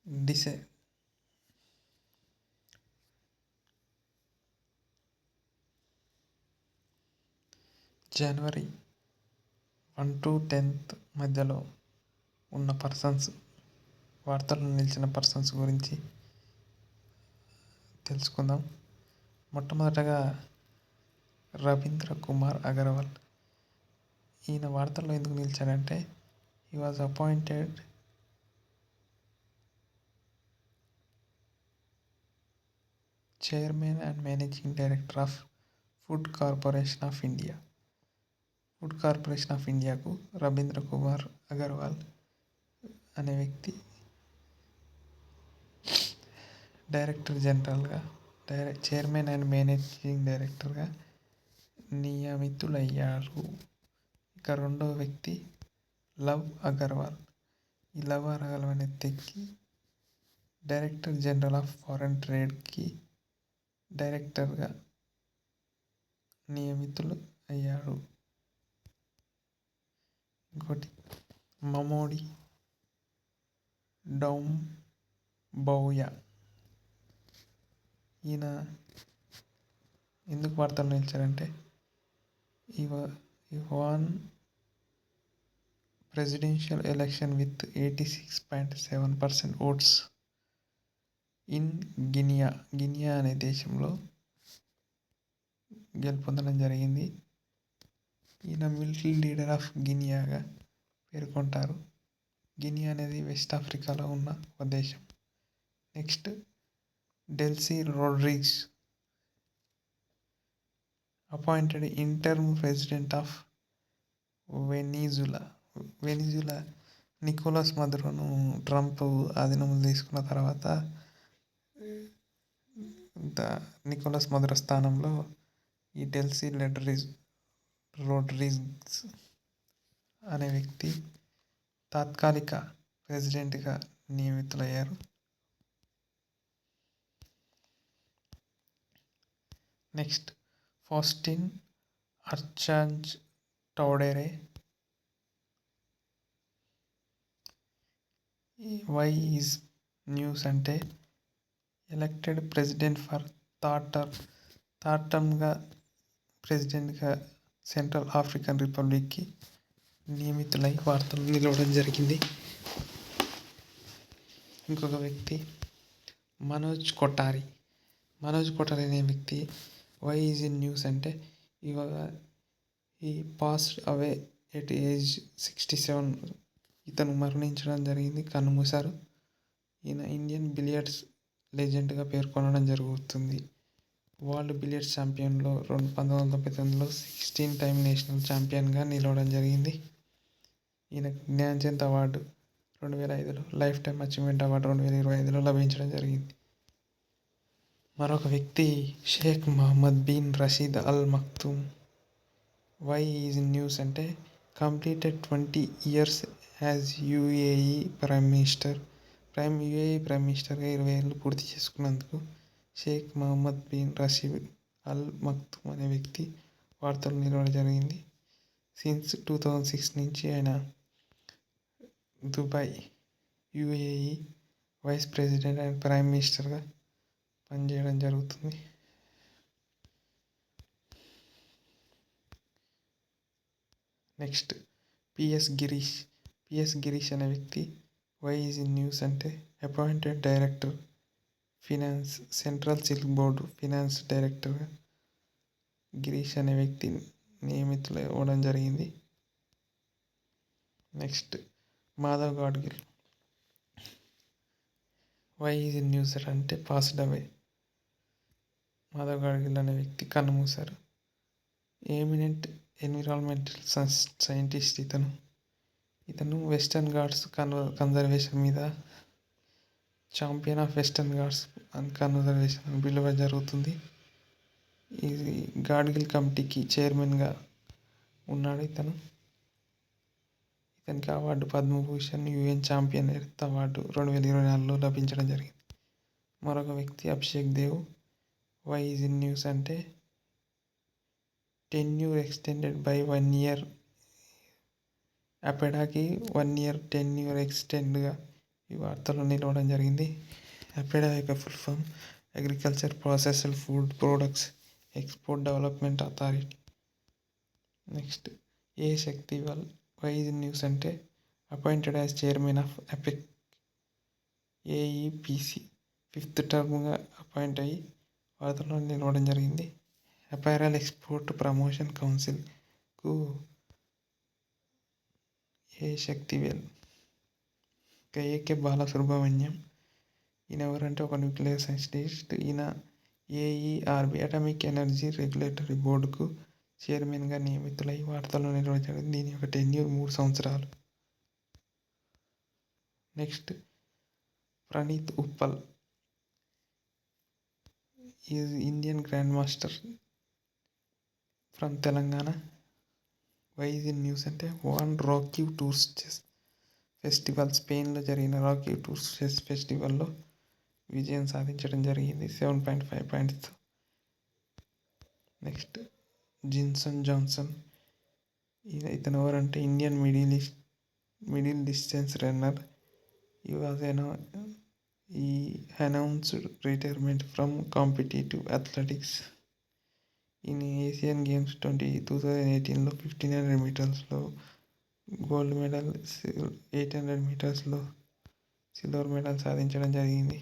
డిసె జనవరి 1 to 10 మధ్యలో ఉన్న వార్తల్లో నిలిచిన పర్సన్స్ గురించి తెలుసుకుందాం. మొట్టమొదటగా రవీంద్ర కుమార్ అగర్వాల్. ఈయన వార్తల్లో ఎందుకు నిలిచాడంటే he was appointed chairman and managing director of food corporation of ఇండియాకు రవీంద్ర కుమార్ అగర్వాల్ అనే వ్యక్తి డైరెక్టర్ జనరల్గా చైర్మన్ అండ్ మేనేజింగ్ డైరెక్టర్గా నియమితులయ్యారు. ఇక రెండవ వ్యక్తి లవ్ అగర్వాల్. ఈ లవ్ అగర్వాల్ అనే వ్యక్తి డైరెక్టర్ జనరల్ ఆఫ్ ఫారెన్ ట్రేడ్కి డైరెక్టర్గా నియమితులు అయ్యారు. ఇంకోటి మమోడి డౌంబౌయా. ఈయన ఎందుకు వార్తలు నిలిచారంటే ఈ won presidential election with 86.7% votes in Guinea అనే దేశంలో గెలుపొందడం జరిగింది. ఈయన మిలిటరీ లీడర్ ఆఫ్ గినియాగా పేర్కొంటారు. గినియా అనేది వెస్ట్ ఆఫ్రికాలో ఉన్న ఒక దేశం. Next Delcy Rodriguez, appointed interim president of Venezuela. Nicolas మదురోను ట్రంప్ ఆధీనంలో తీసుకున్న తర్వాత నికోలస్ మదురో స్థానంలో ఈ డెల్సీ రోడ్రిగ్స్ అనే వ్యక్తి తాత్కాలిక ప్రెసిడెంట్గా నియమితులయ్యారు. Next Faustin Archange Touadera. Why is news అంటే ఎలక్టెడ్ ప్రెసిడెంట్ ఫర్ థర్డ్ టర్మ్గా ప్రెసిడెంట్గా సెంట్రల్ ఆఫ్రికన్ రిపబ్లిక్కి నియమితులై వార్తలు నిలవడం జరిగింది. ఇంకొక వ్యక్తి మనోజ్ కొఠారి అనే వ్యక్తి వై ఈజ్ ఇన్ న్యూస్ అంటే ఈ పాస్డ్ అవే ఎట్ ఏజ్ 67. ఇతను మరణించడం జరిగింది, కన్నుమూశారు. ఈయన ఇండియన్ బిలియర్డ్స్ లెజెండ్గా పేర్కొనడం జరుగుతుంది. వరల్డ్ బిలియర్డ్స్ ఛాంపియన్లో 1999లో 16 టైమ్ నేషనల్ ఛాంపియన్గా నిలవడం జరిగింది. ఈయన జ్ఞానచంద్ అవార్డు 2005లో, లైఫ్ టైమ్ అచీవ్మెంట్ అవార్డు 2025లో లభించడం జరిగింది. మరొక వ్యక్తి Sheikh Mohammed bin Rashid Al Maktoum. Why is in news అంటే completed 20 years as UAE prime మినిస్టర్గా 20 ఏళ్ళు పూర్తి చేసుకున్నందుకు Sheikh Mohammed bin Rashid Al Maktoum అనే వ్యక్తి వార్తలు నిలవడం జరిగింది. సిన్స్ 2006 నుంచి ఆయన Dubai UAE vice president and prime మినిస్టర్గా పనిచేయడం జరుగుతుంది. నెక్స్ట్ పిఎస్ గిరీష్ అనే వ్యక్తి వై ఈజ్ ఇన్ న్యూస్ అంటే appointed director finance, central silk board finance డైరెక్టర్గా గిరీష్ అనే వ్యక్తి నియమితులు అవ్వడం జరిగింది. Next Madhav Gadgil. Why is in news అంటే పాస్డ్ అవే. మాధవ్ గాడ్గిల్ అనే వ్యక్తి కన్నుమూశారు. ఎమినెంట్ ఎన్విరాన్మెంటల్ సైంటిస్ట్ ఇతను వెస్టర్న్ ఘాట్స్ కన్జర్వేషన్ మీద champion of Western Ghats and conservation పిలువ జరుగుతుంది. ఇది గాడ్గిల్ కమిటీకి చైర్మన్గా ఉన్నాడు. ఇతనికి award Padma Bhushan, UN champion earth award 2024లో లభించడం జరిగింది. మరొక వ్యక్తి Abhishek Dev. Why is in news అంటే టెన్యూర్ ఎక్స్టెండెడ్ బై 1 year. అపెడాకి 1 year టెన్యూర్ ఎక్స్టెండ్గా ఈ వార్తల్లో నిలవడం జరిగింది. అపెడా యొక్క full form agriculture processed food products export development authority. Next A Sakthivel why is news అంటే అపాయింటెడ్ యాజ్ చైర్మన్ ఆఫ్ అపెక్ ఏఈపిసి 5th టర్మ్గా అపాయింట్ అయ్యి వార్తల్లో నిలవడం జరిగింది. అపారల్ ఎక్స్పోర్ట్ ప్రమోషన్ కౌన్సిల్కు ఏ శక్తివేల్. ఏకే బాలసుబ్రహ్మణ్యం. ఈయన ఎవరంటే ఒక న్యూక్లియర్ సైంటిస్ట్. ఈయన ఏఈఆర్బి అటామిక్ ఎనర్జీ రెగ్యులేటరీ బోర్డుకు చైర్మన్గా నియమితులై వార్తల్లో నిలవడం జరిగింది. దీని యొక్క టెన్యూర్ 3 సంవత్సరాలు. Next Praneeth Uppal is Indian grandmaster from Telangana. Why is in news అంటే won Roquetas chess festival. స్పెయిన్లో జరిగిన రాకీ టూర్స్ చెస్ ఫెస్టివల్లో విజయం సాధించడం జరిగింది 7.5 పాయింట్స్తో. నెక్స్ట్ జిన్సన్ జాన్సన్. ఇతను ఎవరంటే ఇండియన్ మిడిల్ డిస్టెన్స్ రన్నర్. ఈ announced retirement from competitive athletics in Asian games 2018లో 1500 మీటర్స్లో గోల్డ్ మెడల్, 800 మీటర్స్లో సిల్వర్ మెడల్ సాధించడం జరిగింది.